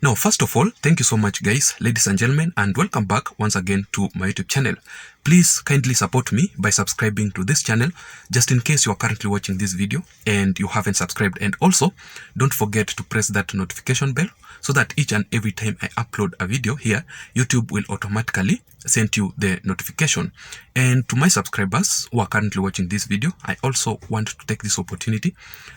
Now, first of all, thank you so much guys, ladies and gentlemen, and welcome back once again to my YouTube channel. Please kindly support me by subscribing to this channel, just in case you are currently watching this video and you haven't subscribed. And also, don't forget to press that notification bell so that each and every time I upload a video here, YouTube will automatically send you the notification. And to my subscribers who are currently watching this video, I also want to take this opportunity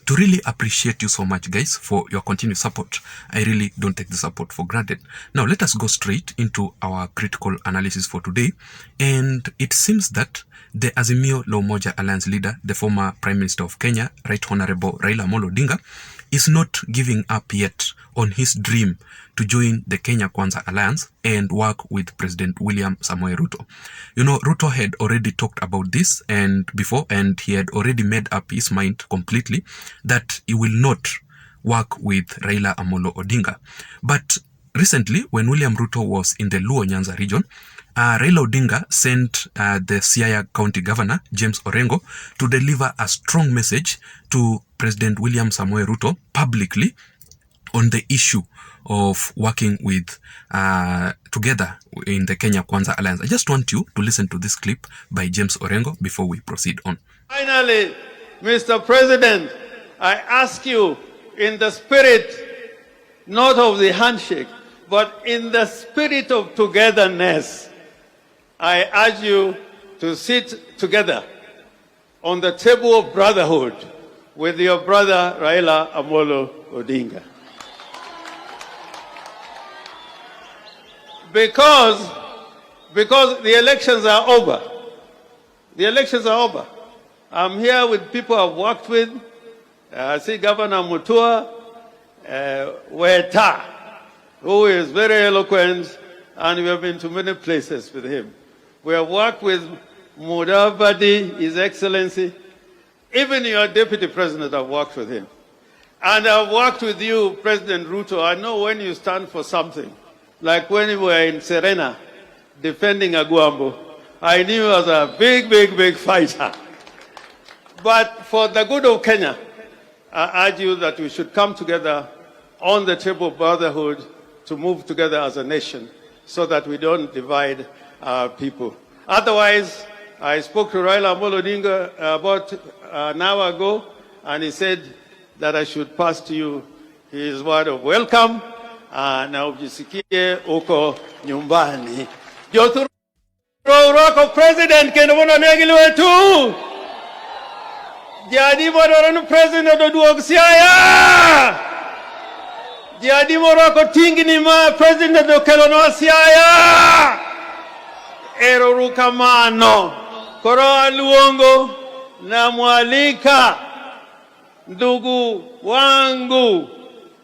to really appreciate you so much guys for your continued support. I really don't take the support for granted. Now let us go straight into our critical analysis for today. And it seems that the Azimio La Umoja Alliance leader, the former Prime Minister of Kenya, Right Honorable Raila Odinga, is not giving up yet on his dream to join the Kenya Kwanza Alliance and work with President William Samoei Ruto. You know, Ruto had already talked about this and he had already made up his mind completely that he will not work with Raila Amolo Odinga. But recently, when William Ruto was in the Luo Nyanza region, Raila Odinga sent the Siaya County Governor, James Orengo, to deliver a strong message to President William Samoei Ruto publicly on the issue of working with together in the Kenya Kwanza Alliance. I just want you to listen to this clip by James Orengo before we proceed on. Finally, Mr. President, I ask you in the spirit, not of the handshake, but in the spirit of togetherness, I urge you to sit together on the table of brotherhood with your brother Raila Amolo Odinga. Because the elections are over. The elections are over. I'm here with people I've worked with. I see Governor Mutua, Weta, who is very eloquent, and we have been to many places with him. We have worked with Mudavadi, His Excellency. Even your Deputy President, I've worked with him. And I've worked with you, President Ruto. I know when you stand for something. Like when we were in Serena defending Aguambo, I knew you as a big fighter. But for the good of Kenya, I urge you that we should come together on the table of brotherhood to move together as a nation so that we don't divide our people. Otherwise, I spoke to Raila Amolo Odinga about an hour ago, and he said that I should pass to you his word of welcome. Na ujisikie uko nyumbani. Joturo wako president kendo mwana negili wetu. Jadi mwana president oduog Siaya. Jadi mwana tingi ni ma president okelono Siaya. Ero rukamano. Koro luongo na mwalika ndugu wangu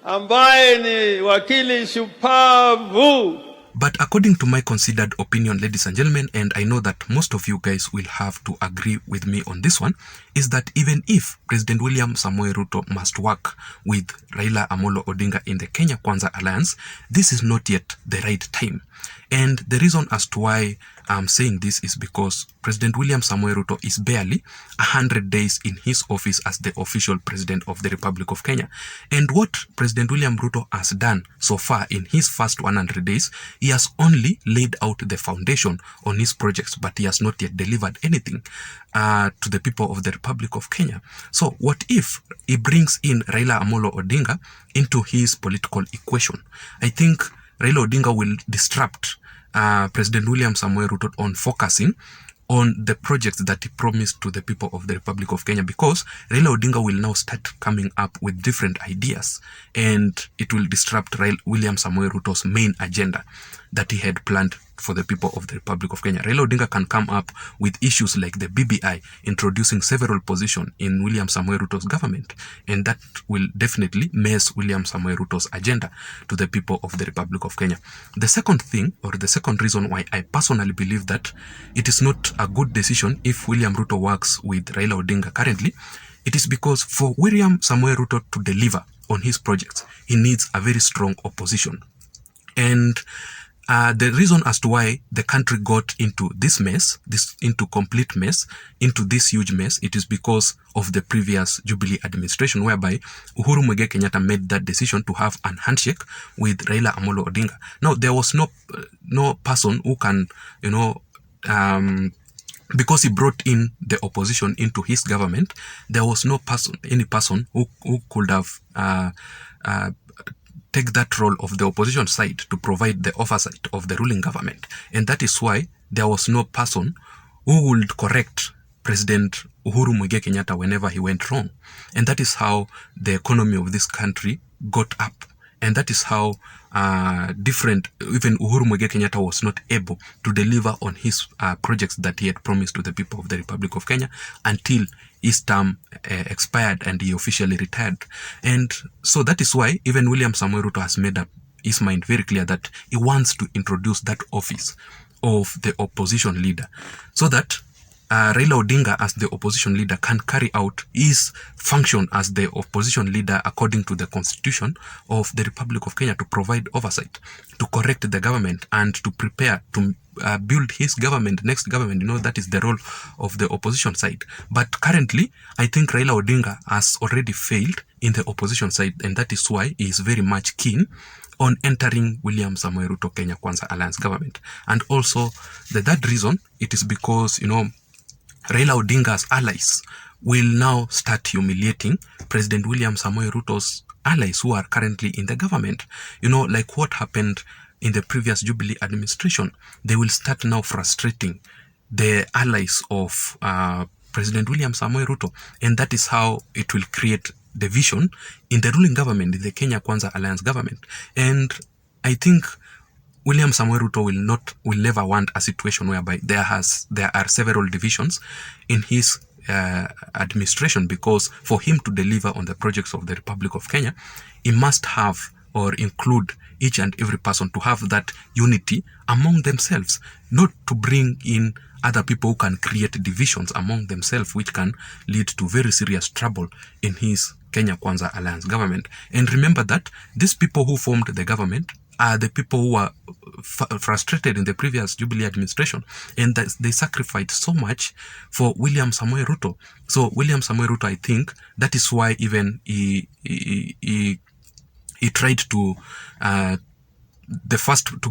ambaye ni wakili shupavu. But according to my considered opinion, ladies and gentlemen, and I know that most of you guys will have to agree with me on this one, is that even if President William Samoei Ruto must work with Raila Amolo Odinga in the Kenya Kwanza Alliance, this is not yet the right time. And the reason as to why I'm saying this is because President William Samoei Ruto is barely 100 days in his office as the official president of the Republic of Kenya. And what President William Ruto has done so far in his first 100 days, he has only laid out the foundation on his projects, but he has not yet delivered anything to the people of the Republic of Kenya. So what if he brings in Raila Amolo Odinga into his political equation? I think Raila Odinga will disrupt President William Samoei Ruto on focusing on the projects that he promised to the people of the Republic of Kenya, because Raila Odinga will now start coming up with different ideas and it will disrupt William Samoei Ruto's main agenda that he had planned for the people of the Republic of Kenya. Raila Odinga can come up with issues like the BBI, introducing several positions in William Samoei Ruto's government, and that will definitely mess William Samoei Ruto's agenda to the people of the Republic of Kenya. The second thing, or the second reason why I personally believe that it is not a good decision if William Ruto works with Raila Odinga currently, it is because for William Samoei Ruto to deliver on his projects, he needs a very strong opposition. And the reason as to why the country got into this mess, into complete mess, into this huge mess, it is because of the previous Jubilee administration, whereby Uhuru Muigai Kenyatta made that decision to have an handshake with Raila Amolo Odinga. Now, there was no person who can, because he brought in the opposition into his government, there was any person who could have take that role of the opposition side to provide the oversight of the ruling government. And that is why there was no person who would correct President Uhuru Muigai Kenyatta whenever he went wrong. And that is how the economy of this country got up. And that is how even Uhuru Muigai Kenyatta was not able to deliver on his projects that he had promised to the people of the Republic of Kenya until his term expired and he officially retired. And so that is why even William Samoei Ruto has made up his mind very clear that he wants to introduce that office of the opposition leader, so that Raila Odinga as the opposition leader can carry out his function as the opposition leader according to the constitution of the Republic of Kenya, to provide oversight, to correct the government, and to prepare to build his government, next government. That is the role of the opposition side. But currently, I think Raila Odinga has already failed in the opposition side, and that is why he is very much keen on entering William Samoei Ruto Kenya Kwanza Alliance government. And also, the third reason, it is because, Raila Odinga's allies will now start humiliating President William Samoei Ruto's allies who are currently in the government. Like what happened in the previous Jubilee administration. They will start now frustrating the allies of President William Samoei Ruto. And that is how it will create division in the ruling government, in the Kenya Kwanza Alliance government. And I think William Samoei Ruto will never want a situation whereby there are several divisions in his administration, because for him to deliver on the projects of the Republic of Kenya, he must have or include each and every person to have that unity among themselves, not to bring in other people who can create divisions among themselves, which can lead to very serious trouble in his Kenya Kwanza Alliance government. And remember that these people who formed the government are the people who were frustrated in the previous Jubilee administration, and that they sacrificed so much for William Samoei Ruto. So William Samoei Ruto, I think that is why even he tried to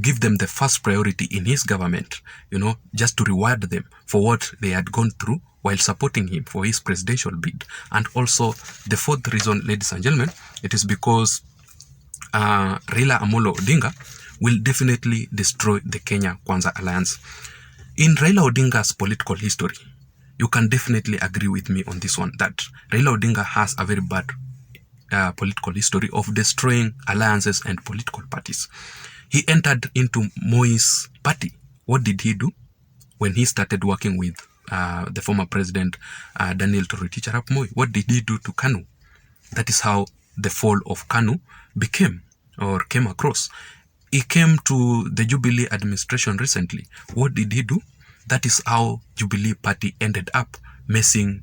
give them the first priority in his government, just to reward them for what they had gone through while supporting him for his presidential bid. And also the fourth reason, ladies and gentlemen, it is because Raila Amolo Odinga will definitely destroy the Kenya Kwanza Alliance. In Raila Odinga's political history, you can definitely agree with me on this one, that Raila Odinga has a very bad political history of destroying alliances and political parties. He entered into Moi's party. What did he do when he started working with the former president Daniel Toroitich arap Moi? What did he do to KANU? That is how the fall of KANU came across. He came to the Jubilee administration recently. What did he do? That is how Jubilee party ended up messing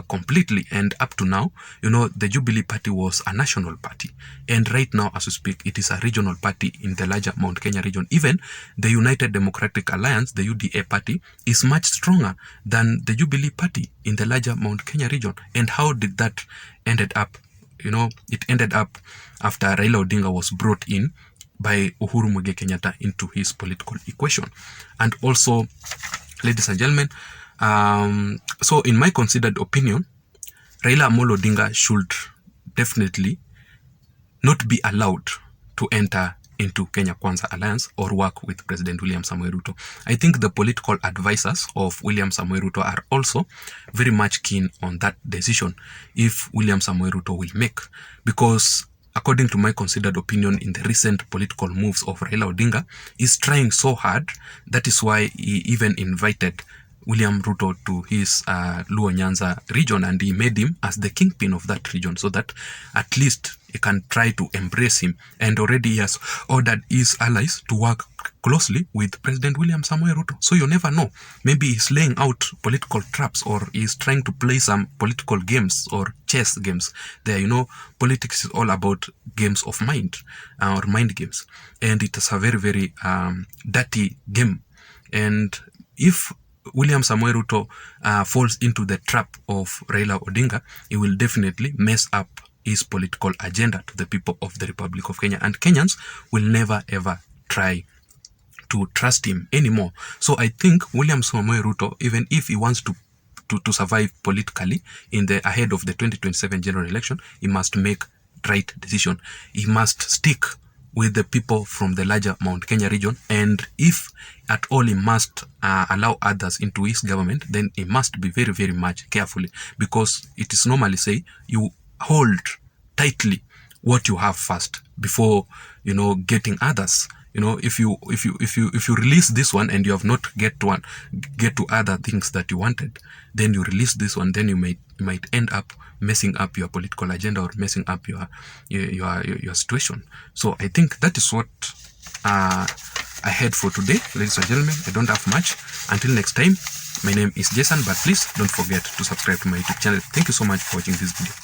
completely. And up to now, the Jubilee party was a national party. And right now, as we speak, it is a regional party in the larger Mount Kenya region. Even the United Democratic Alliance, the UDA party, is much stronger than the Jubilee party in the larger Mount Kenya region. And how did that ended up? It ended up after Raila Odinga was brought in by Uhuru Muigai Kenyatta into his political equation. And also, ladies and gentlemen, so in my considered opinion, Raila Amolo Odinga should definitely not be allowed to enter into Kenya Kwanza Alliance or work with President William Samoei Ruto. I think the political advisors of William Samoei Ruto are also very much keen on that decision if William Samoei Ruto will make, because according to my considered opinion, in the recent political moves of Raila Odinga, is trying so hard. That is why he even invited William Ruto to his Luo Nyanza region, and he made him as the kingpin of that region, so that at least he can try to embrace him. And already he has ordered his allies to work closely with President William Samoei Ruto. So you never know. Maybe he's laying out political traps, or he's trying to play some political games or chess games. There, you know, politics is all about games of mind, or mind games. And it is a very, very dirty game. And if William Samoei Ruto falls into the trap of Raila Odinga, he will definitely mess up his political agenda to the people of the Republic of Kenya. And Kenyans will never ever try to trust him anymore. So I think William Samoei Ruto, even if he wants to survive politically in the ahead of the 2027 general election, he must make right decision. He must stick with the people from the larger Mount Kenya region, and if at all he must allow others into his government, then he must be very, very much carefully, because it is normally say you hold tightly what you have first before, you know, getting others. You know, if you release this one and you have not get to other things that you wanted, then you release this one, then you might end up messing up your political agenda or messing up your situation. So I think that is what I had for today, ladies and gentlemen. I don't have much. Until next time, my name is Json, but please don't forget to subscribe to my YouTube channel. Thank you so much for watching this video.